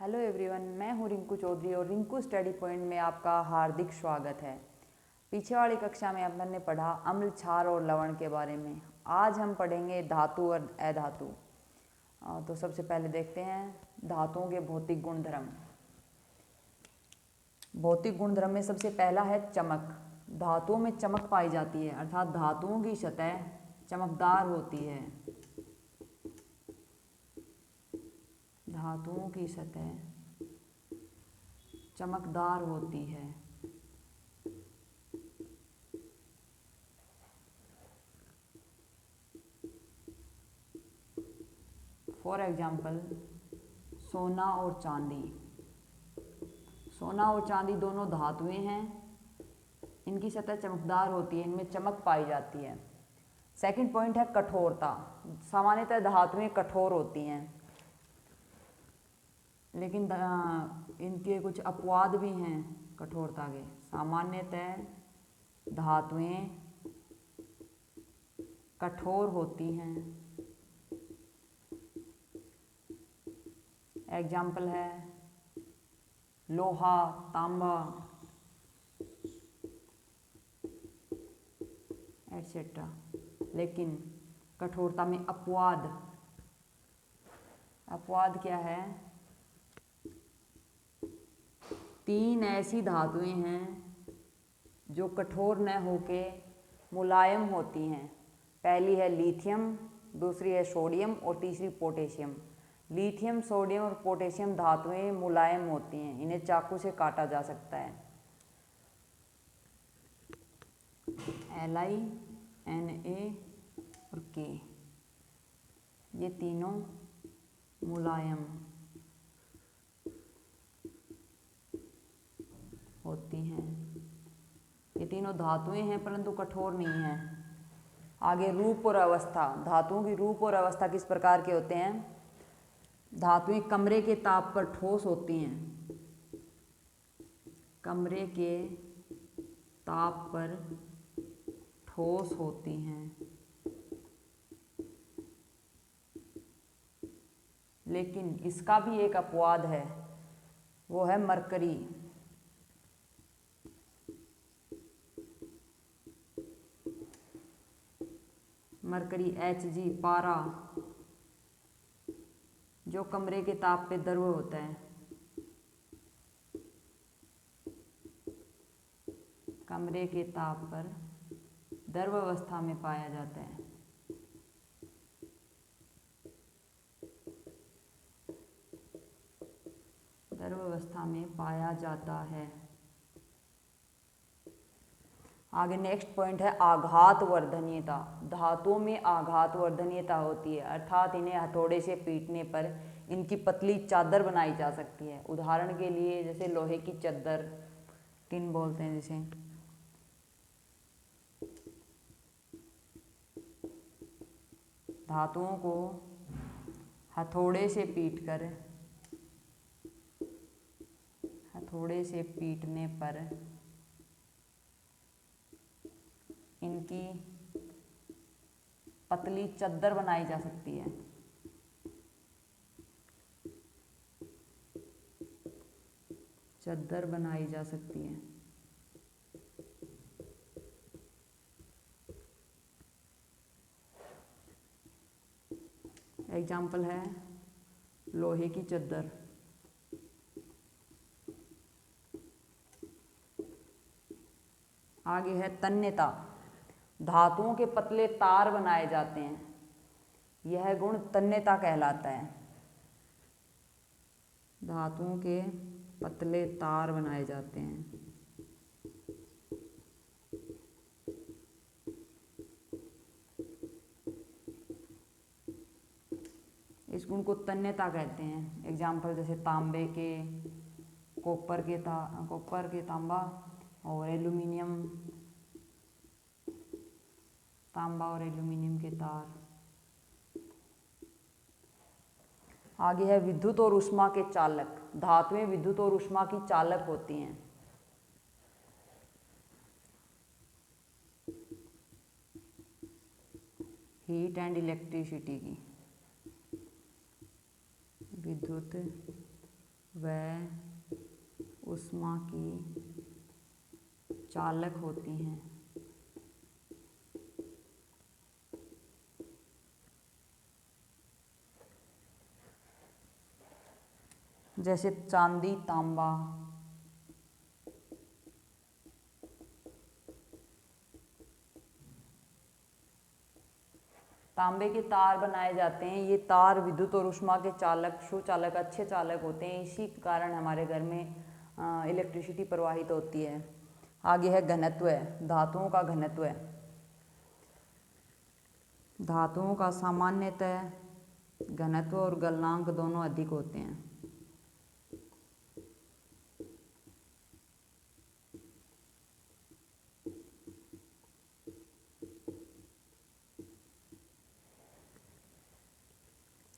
Hello everyone, मैं हूँ रिंकू चौधरी और रिंकू स्टडी पॉइंट में आपका हार्दिक स्वागत है। पीछे वाली कक्षा में अपन ने पढ़ा अम्ल, क्षार और लवण के बारे में। आज हम पढ़ेंगे धातु और अधातु। तो सबसे पहले देखते हैं धातुओं के भौतिक गुणधर्म। भौतिक गुणधर्म में सबसे पहला है चमक। धातुओं में चमक पाई जाती है, अर्थात धातुओं की सतह चमकदार होती है। धातुओं की सतह चमकदार होती है। फॉर एग्जाम्पल, सोना और चांदी। सोना और चांदी दोनों धातुएं हैं, इनकी सतह चमकदार होती है, इनमें चमक पाई जाती है। सेकंड पॉइंट है कठोरता। सामान्यतः धातुएं कठोर होती हैं, लेकिन इनके कुछ अपवाद भी हैं कठोरता के। सामान्यतः धातुएं कठोर होती हैं। एग्जाम्पल है लोहा, तांबा एटसेट्रा। लेकिन कठोरता में अपवाद क्या है? 3 ऐसी धातुएं हैं जो कठोर न होके मुलायम होती हैं। पहली है लिथियम, दूसरी है सोडियम और तीसरी पोटेशियम। लिथियम, सोडियम और पोटेशियम धातुएं मुलायम होती हैं, इन्हें चाकू से काटा जा सकता है। Li, Na और K, ये तीनों मुलायम होती हैं। ये तीनों धातुएं हैं परंतु कठोर नहीं हैं। आगे रूप और अवस्था। धातुओं की रूप और अवस्था किस प्रकार के होते हैं? धातुएं कमरे के ताप पर ठोस होती हैं। कमरे के ताप पर ठोस होती हैं, लेकिन इसका भी एक अपवाद है, वो है मरकरी। मरकरी Hg, पारा, जो कमरे के ताप पे द्रव होता है। कमरे के ताप पर द्रव अवस्था में पाया जाता है। द्रव अवस्था में पाया जाता है। आगे नेक्स्ट पॉइंट है आघात वर्धनीयता। धातुओं में आघात वर्धनीयता होती है, अर्थात इन्हें हथौड़े से पीटने पर इनकी पतली चादर बनाई जा सकती है। उदाहरण के लिए जैसे लोहे की चादर, टिन बोलते हैं जिसे। धातुओं को हथौड़े से पीटने पर इनकी पतली चादर बनाई जा सकती है। चादर बनाई जा सकती है। एग्जाम्पल है लोहे की चादर। आगे है तन्यता। धातुओं के पतले तार बनाए जाते हैं, यह गुण तन्यता कहलाता है। धातुओं के पतले तार बनाए जाते हैं। इस गुण को तन्यता कहते हैं। एग्जाम्पल जैसे तांबे के, कॉपर के तांबा और एल्यूमिनियम, तांबा और एल्यूमिनियम के तार। आगे है विद्युत और ऊष्मा के चालक। धातुएं विद्युत और ऊष्मा की चालक होती हैं। हीट एंड इलेक्ट्रिसिटी की, विद्युत वह ऊष्मा की चालक होती हैं। जैसे चांदी, तांबा। तांबे के तार बनाए जाते हैं। ये तार विद्युत और ऊष्मा के चालक, सुचालक, अच्छे चालक होते हैं। इसी कारण हमारे घर में इलेक्ट्रिसिटी प्रवाहित होती है। आगे है घनत्व, धातुओं का घनत्व। धातुओं का सामान्यतः घनत्व और गलनांक दोनों अधिक होते हैं।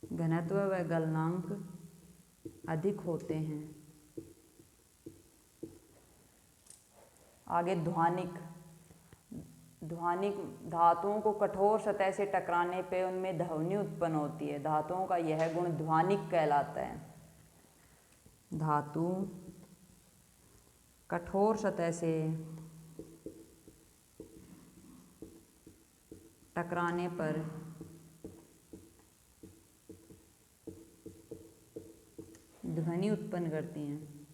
घनत्व व गलनांक अधिक होते हैं। आगे ध्वनिक। ध्वनिक धातुओं को कठोर सतह से टकराने पे उनमें ध्वनि उत्पन्न होती है। धातुओं का यह गुण ध्वनिक कहलाता है। धातु कठोर सतह से टकराने पर ध्वनि उत्पन्न करती हैं।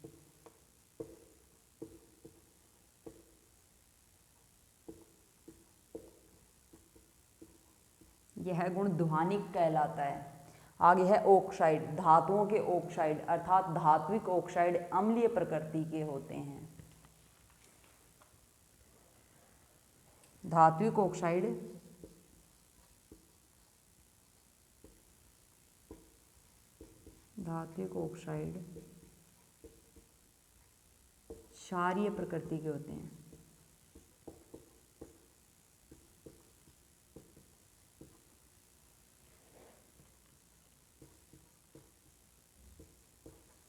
यह गुण ध्वनिक कहलाता है। आगे है ऑक्साइड। धातुओं के ऑक्साइड अर्थात धात्विक ऑक्साइड अम्लीय प्रकृति के होते हैं। धात्विक ऑक्साइड क्षारीय प्रकृति के होते हैं।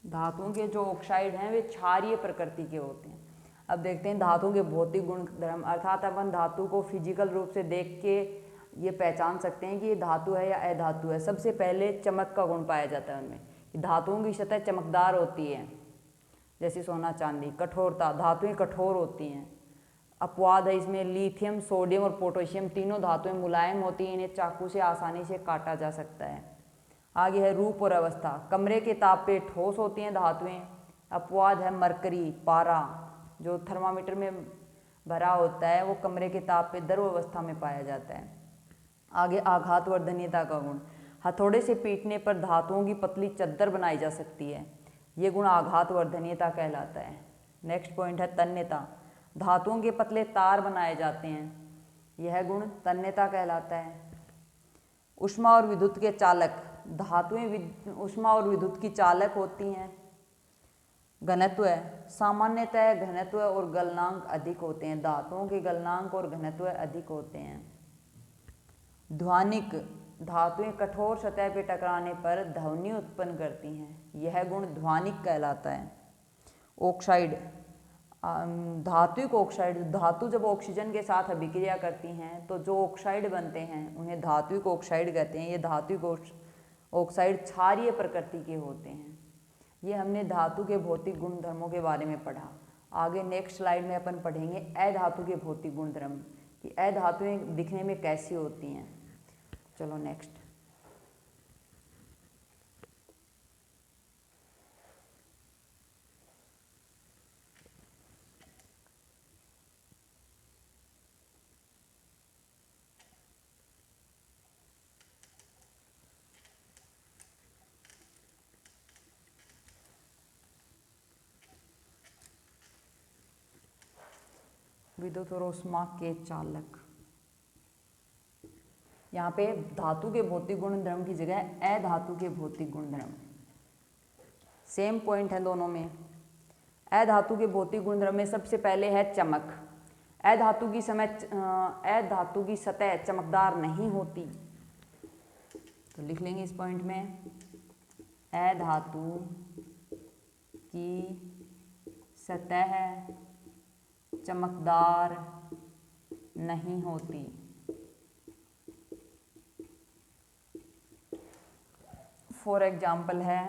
धातुओं के जो ऑक्साइड हैं वे क्षारीय प्रकृति के होते हैं। अब देखते हैं धातु के भौतिक गुण धर्म, अर्थात अपन धातु को फिजिकल रूप से देख के ये पहचान सकते हैं कि ये धातु है या अधातु है। सबसे पहले चमक का गुण पाया जाता है उनमें। धातुओं की सतह चमकदार होती है, जैसे सोना, चांदी। कठोरता, धातुएं कठोर होती हैं। अपवाद है इसमें लिथियम, सोडियम और पोटेशियम, तीनों धातुएं मुलायम होती हैं। इन्हें चाकू से आसानी से काटा जा सकता है। आगे है रूप और अवस्था। कमरे के ताप पे ठोस होती हैं धातुएं। अपवाद है मरकरी, पारा, जो थर्मामीटर में भरा होता है वो कमरे के ताप पे द्रव अवस्था में पाया जाता है। आगे आघात वर्धनीयता का गुण। हथौड़े से पीटने पर धातुओं की पतली चद्दर बनाई जा सकती है। ये गुण आघात वर्धनीयता कहलाता है। नेक्स्ट पॉइंट है तन्यता। धातुओं के पतले तार बनाए जाते हैं। यह गुण तन्यता कहलाता है। ऊष्मा और विद्युत के चालक। धातुएं ऊष्मा और विद्युत की चालक होती हैं। घनत्व, सामान्यतः घनत्व और गलनांक अधिक होते हैं। धातुओं के गलनांक और घनत्व अधिक होते हैं। ध्वनिक, धातुएं कठोर सतह पर टकराने पर ध्वनि उत्पन्न करती हैं। यह गुण ध्वनिक कहलाता है। ऑक्साइड, धात्विक ऑक्साइड। धातु जब ऑक्सीजन के साथ अभिक्रिया करती हैं तो जो ऑक्साइड बनते हैं उन्हें धात्विक ऑक्साइड कहते हैं। ये धात्विक ऑक्साइड क्षारीय प्रकृति के होते हैं। ये हमने धातु के भौतिक गुणधर्मों के बारे में पढ़ा। आगे नेक्स्ट स्लाइड में अपन पढ़ेंगे अधातु के भौतिक गुणधर्म कि अधातुएं दिखने में कैसी होती हैं। चलो नेक्स्ट। विद्युत और ऊष्मा के चालक। यहाँ पे धातु के भौतिक गुणधर्म की जगह अधातु के भौतिक गुणधर्म। सेम पॉइंट है दोनों में। अधातु के भौतिक गुणधर्म में सबसे पहले है चमक। अधातु की सतह चमकदार नहीं होती। तो लिख लेंगे इस पॉइंट में, अधातु की सतह चमकदार नहीं होती। फॉर एग्जाम्पल है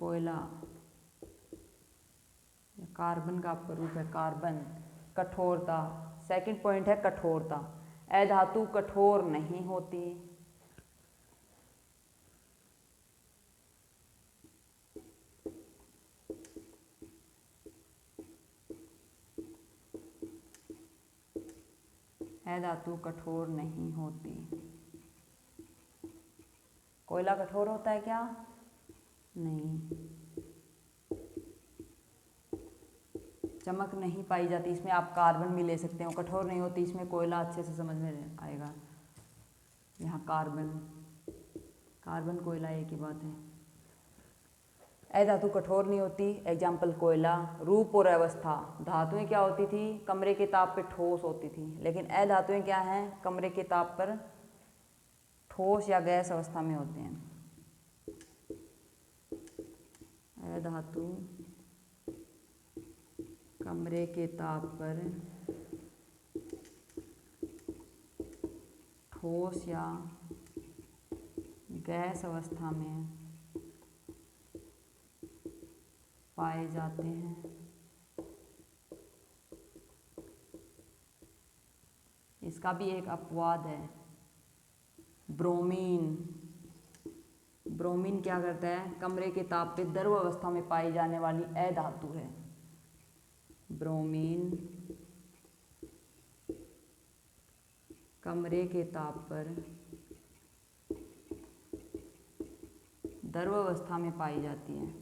कोयला, कार्बन का अपरूप है कार्बन। कठोरता, सेकंड पॉइंट है कठोरता। अधातु कठोर नहीं होती। अधातु कठोर नहीं होती। कोयला कठोर होता है क्या? नहीं। चमक नहीं पाई जाती, इसमें आप कार्बन भी ले सकते हो, कठोर नहीं होती, इसमें कोयला अच्छे से समझ में आएगा। यहाँ कार्बन, कार्बन कोयला एक ही बात है। अधातु कठोर नहीं होती, एग्जाम्पल कोयला। रूप और अवस्था, धातुएं क्या होती थी? कमरे के ताप पे ठोस होती थी, लेकिन अधातुएं क्या हैं? कमरे के ताप पर ठोस या गैस अवस्था में होते हैं। अधातु कमरे के ताप पर ठोस या गैस अवस्था में पाए जाते हैं। इसका भी एक अपवाद है, ब्रोमीन। ब्रोमीन क्या करता है? कमरे के ताप पे द्रव अवस्था में पाई जाने वाली अधातु है। ब्रोमीन कमरे के ताप पर द्रव अवस्था में पाई जाती है।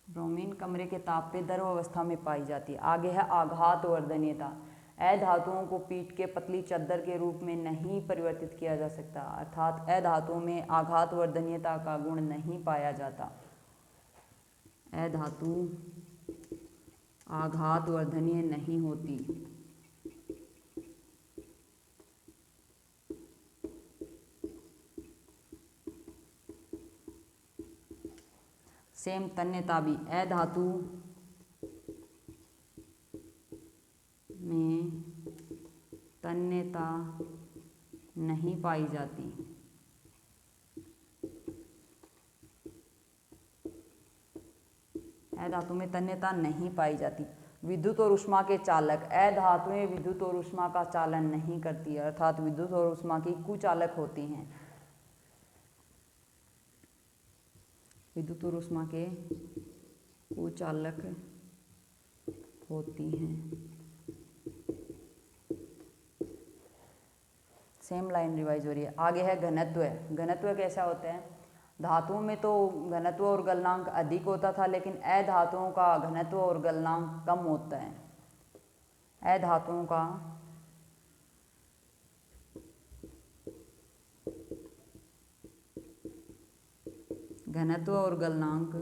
ब्रोमीन कमरे के ताप पे द्रव अवस्था में पाई जाती है। आगे है आघात वर्धनीयता। अधातुओं को पीट के पतली चादर के रूप में नहीं परिवर्तित किया जा सकता, अर्थात अधातुओं में आघात वर्धनीयता का गुण नहीं पाया जाता। अधातु आघात वर्धनीय नहीं होती। सेम तन्यता भी, अधातु में तन्यता नहीं पाई जाती। अधातु में तन्यता नहीं पाई जाती। विद्युत और ऊष्मा के चालक, अधातुएं विद्युत और ऊष्मा का चालन नहीं करती, अर्थात विद्युत और ऊष्मा की कुचालक होती हैं। विद्युत और ऊष्मा के कुचालक होती हैं। सेम लाइन रिवाइज हो रही है। आगे है घनत्व। घनत्व कैसा होता है? धातुओं में तो घनत्व और गलनांक अधिक होता था, लेकिन अधातुओं का घनत्व और गलनांक कम होता है। अधातुओं का घनत्व और गलनांक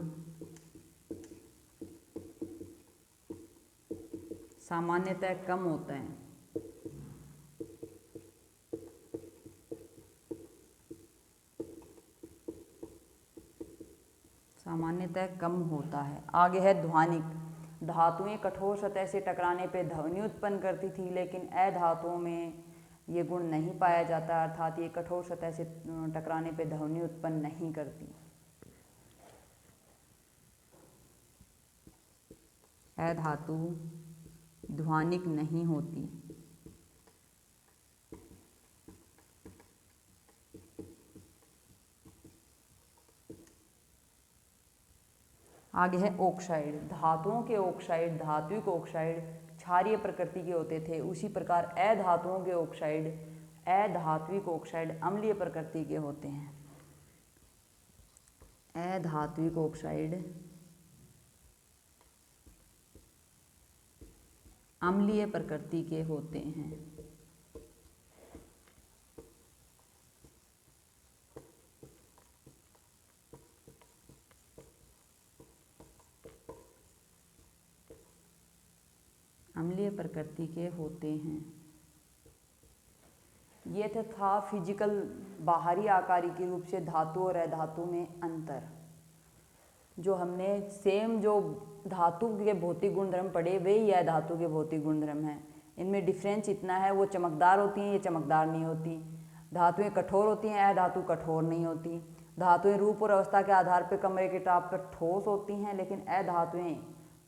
सामान्यतः कम होता है। सामान्यतः कम होता है। आगे है ध्वनिक। धातुएं कठोर सतह से टकराने पर ध्वनि उत्पन्न करती थी, लेकिन अधातुओं में ये गुण नहीं पाया जाता, अर्थात ये कठोर सतह से टकराने पर ध्वनि उत्पन्न नहीं करती। अधातु ध्वनिक नहीं होती। आगे है ऑक्साइड। धातुओं के ऑक्साइड, धात्विक ऑक्साइड क्षारीय प्रकृति के होते थे, उसी प्रकार अधातुओं के ऑक्साइड, अधात्विक ऑक्साइड अम्लीय प्रकृति के होते हैं। अधात्विक ऑक्साइड अम्लीय प्रकृति के होते हैं। अम्लीय प्रकृति के होते हैं। ये था फिजिकल बाहरी आकारिकी रूप से धातु और अधातु में अंतर। जो हमने सेम जो धातु के भौतिक गुणधर्म पढ़े वे ही अधातु के भौतिक गुणधर्म हैं। इनमें डिफरेंस इतना है, वो चमकदार होती हैं, ये चमकदार नहीं होती। धातुएं कठोर होती हैं, अधातु कठोर नहीं होती। धातुएं रूप और अवस्था के आधार पर कमरे के ताप पर ठोस होती हैं, लेकिन अधातुएं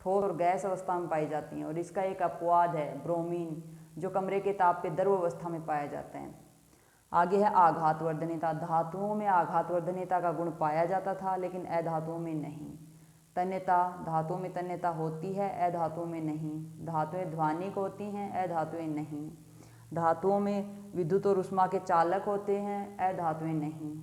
ठोस और गैस अवस्था में पाई जाती हैं। और इसका एक अपवाद है ब्रोमीन, जो कमरे के ताप पे द्रव अवस्था में पाए जाते हैं। आगे है आघातवर्धनीयता। धातुओं में आघातवर्धनीयता का गुण पाया जाता था, लेकिन अधातुओं में नहीं। तन्यता, धातुओं में तन्यता होती है, अधातुओं में नहीं। धातुएं ध्वनिक होती हैं, अधातुएं नहीं। धातुओं में विद्युत और ऊष्मा के चालक होते हैं, अधातुएं नहीं।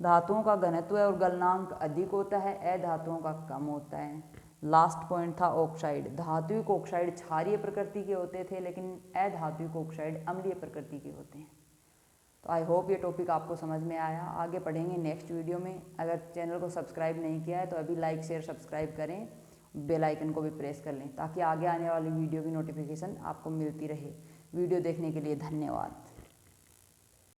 धातुओं का घनत्व और गलनांक अधिक होता है, अधातुओं का कम होता है। लास्ट पॉइंट था ऑक्साइड। धात्विक ऑक्साइड क्षारीय प्रकृति के होते थे, लेकिन अधात्विक ऑक्साइड अम्लीय प्रकृति के होते हैं। तो आई होप ये टॉपिक आपको समझ में आया। आगे पढ़ेंगे नेक्स्ट वीडियो में। अगर चैनल को सब्सक्राइब नहीं किया है तो अभी लाइक शेयर सब्सक्राइब करें, बेल आइकन को भी प्रेस कर लें ताकि आगे आने वाली वीडियो की नोटिफिकेशन आपको मिलती रहे। वीडियो देखने के लिए धन्यवाद।